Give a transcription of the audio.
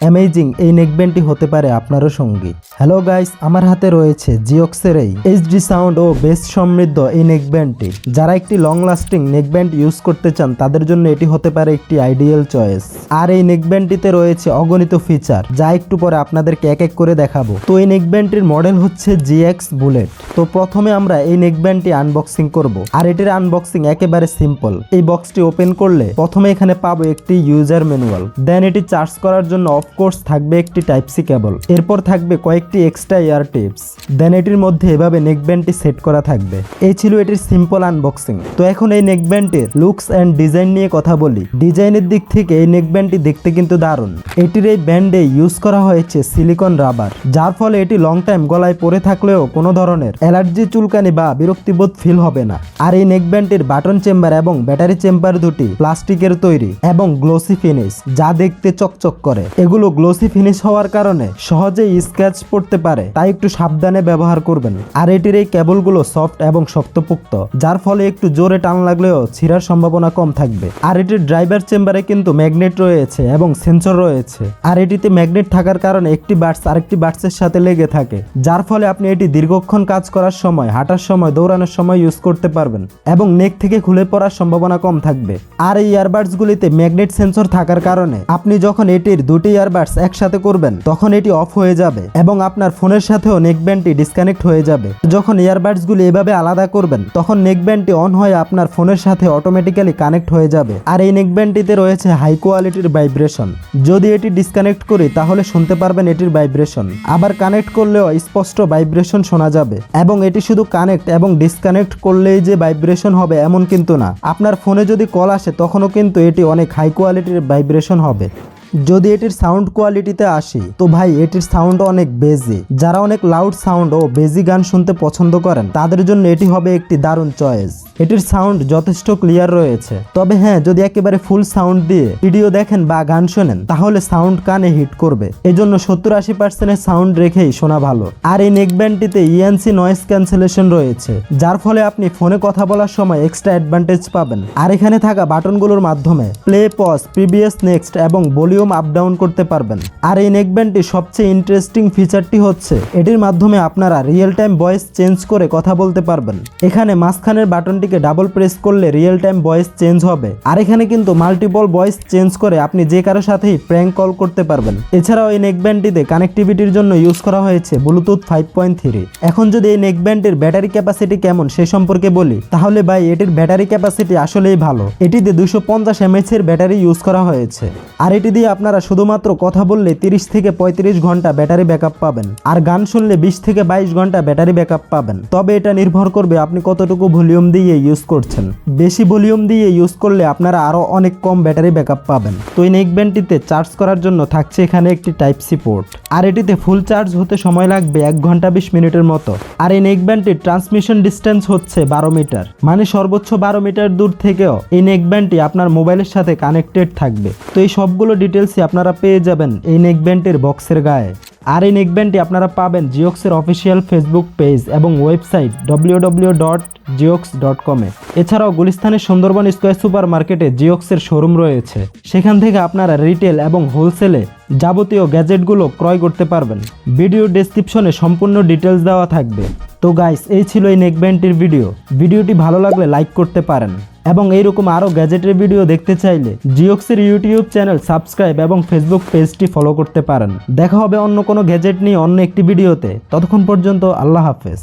Amazing এই নেকব্যান্ডটি হতে পারে আপনারও সঙ্গী। হ্যালো গাইস, আমার হাতে রয়েছে জিওক্সের এই এইচডি সাউন্ড ও বেস সমৃদ্ধ এই নেকব্যান্ডটি। যারা একটি লং লাস্টিং নেকব্যান্ড ইউজ করতে চান তাদের জন্য এটি হতে পারে একটি আইডিয়াল চয়েস। আর এই নেকব্যান্ডটিতে রয়েছে অগণিত ফিচার, যা একটু পরে আপনাদেরকে এক এক করে দেখাবো। তো এই নেকব্যান্ডটির মডেল হচ্ছে GX বুলেট। তো প্রথমে আমরা এই নেকব্যান্ডটি আনবক্সিং করব। আর এটির আনবক্সিং একেবারে সিম্পল। এই বক্সটি ওপেন করলে প্রথমে এখানে পাবো একটি ইউজার ম্যানুয়াল, দেন এটি চার্জ করার জন্য অফকোর্স থাকবে একটি টাইপ সি কেবল, এরপর থাকবে কয়েকটি এক্সট্রা ইয়ার টিপস, দেন এটির মধ্যে এভাবে নেকব্যান্ডটি সেট করা থাকবে। এই ছিল এটির সিম্পল আনবক্সিং। তো এখন এই নেকব্যান্ডটির লুকস অ্যান্ড ডিজাইন নিয়ে কথা বলি। ডিজাইনের দিক থেকে এই নেকব্যান্ডটি দেখতে কিন্তু দারুণ। এটির এই ব্যান্ডে ইউজ করা হয়েছে সিলিকন রাবার, যার ফলে এটি লং টাইম গলায় পরে থাকলেও কোনো ধরনের অ্যালার্জি, চুলকানি বা বিরক্তিবোধ ফিল হবে না। আর এই নেকব্যান্ডটির বাটন চেম্বার এবং ব্যাটারি চেম্বার দুটি প্লাস্টিকের তৈরি এবং গ্লোসি ফিনিশ, যা দেখতে চকচক করে। এগুলো গ্লোসি ফিনিশ হওয়ার কারণে সহজেই স্ক্র্যাচ পড়তে পারে, তাই একটু সাবধানে ব্যবহার করবেন। আর এটির এই কেবলগুলো সফট এবং শক্তপোক্ত, যার ফলে একটু জোরে টান লাগলেও ছিঁড়ার সম্ভাবনা কম থাকবে। আর এটির ড্রাইভার চেম্বারে কিন্তু ম্যাগনেট রয়েছে এবং সেন্সর রয়েছে। আর এটিতে ম্যাগনেট থাকার কারণে একটি বাটস আরেকটি বাটসের সাথে লেগে থাকে, যার ফলে আপনি এটি দীর্ঘক্ষণ কাজ করার সময়, হাঁটার সময়, দৌড়ানোর সময় ইউজ করতে পারবেন এবং নেক থেকে খুলে পড়ার সম্ভাবনা কম থাকবে। আর এই ইয়ারবাডসগুলিতে ম্যাগনেট সেন্সর থাকার কারণে আপনি যখন এটির দুটি ইয়ারবাডস একসাথে করবেন তখন এটি অফ হয়ে যাবে এবং আপনার ফোনের সাথেও নেকব্যান্ডটি ডিসকানেক্ট হয়ে যাবে। যখন ইয়ারবাডসগুলি এভাবে আলাদা করবেন তখন নেকব্যান্ডটি অন হয়ে আপনার ফোনের সাথে অটোমেটিক্যালি কানেক্ট হয়ে যাবে। আর এই নেকব্যান্ডটিতে রয়েছে হাই কোয়ালিটির ভাইব্রেশন। যদি এটি ডিসকানেক্ট করি তাহলে শুনতে পারবেন এটির ভাইব্রেশন, আবার কানেক্ট করলেও স্পষ্ট ভাইব্রেশন শোনা যাবে। এবং এটি শুধু কানেক্ট এবং ডিসকানেক্ট করলেই যে ভাইব্রেশন হবে এমন কিন্তু না, আপনার ফোনে যদি কল আসে তখনও কিন্তু এটি অনেক হাই কোয়ালিটির ভাইব্রেশন হবে। যদি এটির সাউন্ড কোয়ালিটিতে আসি তো ভাই এটির সাউন্ড অনেক বেজি। যারা অনেক লাউড সাউন্ড ও বেজি গান শুনতে পছন্দ করেন তাদের জন্য এটি হবে একটি দারুণ চয়েস। এটির সাউন্ড যথেষ্ট ক্লিয়ার রয়েছে। তবে হ্যাঁ, যদি একেবারে ফুল সাউন্ড দিয়ে ভিডিও দেখেন বা গান শোনেন তাহলে সাউন্ড কানে হিট করবে, এজন্য 70-80% সাউন্ড রেখেই শোনা ভালো। আর এই নেকব্যান্ডটিতে ENC নয়েজ ক্যান্সেলেশন রয়েছে, যার ফলে আপনি ফোনে কথা বলার সময় এক্সট্রা অ্যাডভান্টেজ পাবেন। আর এখানে থাকা বাটনগুলোর মাধ্যমে প্লে, পজ, প্রিভিয়াস, নেক্সট এবং ভলিউম আপ ডাউন করতে পারবেন। আর এই নেকব্যান্ডটির সবচেয়ে ইন্টারেস্টিং ফিচারটি হচ্ছে এটির মাধ্যমে আপনারা রিয়েল টাইম ভয়েস চেঞ্জ করে কথা বলতে পারবেন। এখানে মাঝখানের বাটনটিকে ডাবল প্রেস করলে রিয়েল টাইম ভয়েস চেঞ্জ হবে। আর এখানে কিন্তু মাল্টিপল ভয়েস চেঞ্জ করে আপনি যে কারো সাথেই প্র্যাঙ্ক কল করতে পারবেন। এছাড়াও এই নেকব্যান্ডটিতে কানেক্টিভিটির জন্য ইউজ করা হয়েছে ব্লুটুথ 5.3। এখন যদি এই নেকব্যান্ডটির ব্যাটারি ক্যাপাসিটি কেমন সে সম্পর্কে বলি তাহলে ভাই এটির ব্যাটারি ক্যাপাসিটি আসলেই ভালো। এটিতে 250 mAh এর ব্যাটারি ইউজ করা হয়েছে। আর এটি দিয়ে আপনারা শুধুমাত্র কথা বললে 30 থেকে 35 ঘন্টা ব্যাটারি ব্যাকআপ পাবেন, আর গান শুনলে 20 থেকে 22 ঘন্টা ব্যাটারি ব্যাকআপ পাবেন। তবে এটা নির্ভর করবে আপনি কতটুকু ভলিউম দিয়ে ইউজ করছেন। বেশি ভলিউম দিয়ে ইউজ করলে আপনারা আরো অনেক কম ব্যাটারি ব্যাকআপ পাবেন। তো এই নেকব্যান্ডটিতে চার্জ করার জন্য থাকছে এখানে একটি টাইপ সি পোর্ট। আর এটিতে ফুল চার্জ হতে সময় লাগবে 1 ঘন্টা 20 মিনিটের মতো। আর এই নেকব্যান্ডটির ট্রান্সমিশন ডিস্টেন্স হচ্ছে 12 মিটার, মানে সর্বোচ্চ 12 মিটার দূর থেকেও এই নেকব্যান্ডটি আপনার মোবাইলের সাথে কানেক্টেড থাকবে। তো এই সবগুলো ডিটেলসই আপনারা পেয়ে যাবেন এই নেকব্যান্ডের বক্সের গায়ে। আর এই নেকব্যান্ডটি আপনারা পাবেন জিওক্সের অফিসিয়াল ফেসবুক পেজ এবং ওয়েবসাইট www.jiox.com এ। এছাড়াও গুলিস্তানের সুন্দরবন স্কয়ার সুপার মার্কেটে জিওক্সের শোরুম রয়েছে, সেখান থেকে আপনারা রিটেল এবং হোলসেলে যাবতীয় গ্যাজেটগুলো ক্রয় করতে পারবেন। ভিডিও ডেসক্রিপশনে সম্পূর্ণ ডিটেলস দেওয়া থাকবে। তো গাইস, এই ছিল এই নেকব্যান্ডটির ভিডিওটি ভালো লাগলে লাইক করতে পারেন এবং এইরকম আরও গ্যাজেটের ভিডিও দেখতে চাইলে জিওক্সের ইউটিউব চ্যানেল সাবস্ক্রাইব এবং ফেসবুক পেজটি ফলো করতে পারেন। দেখা হবে অন্য কোনো গ্যাজেট নিয়ে অন্য একটি ভিডিওতে। ততক্ষণ পর্যন্ত আল্লাহ হাফেজ।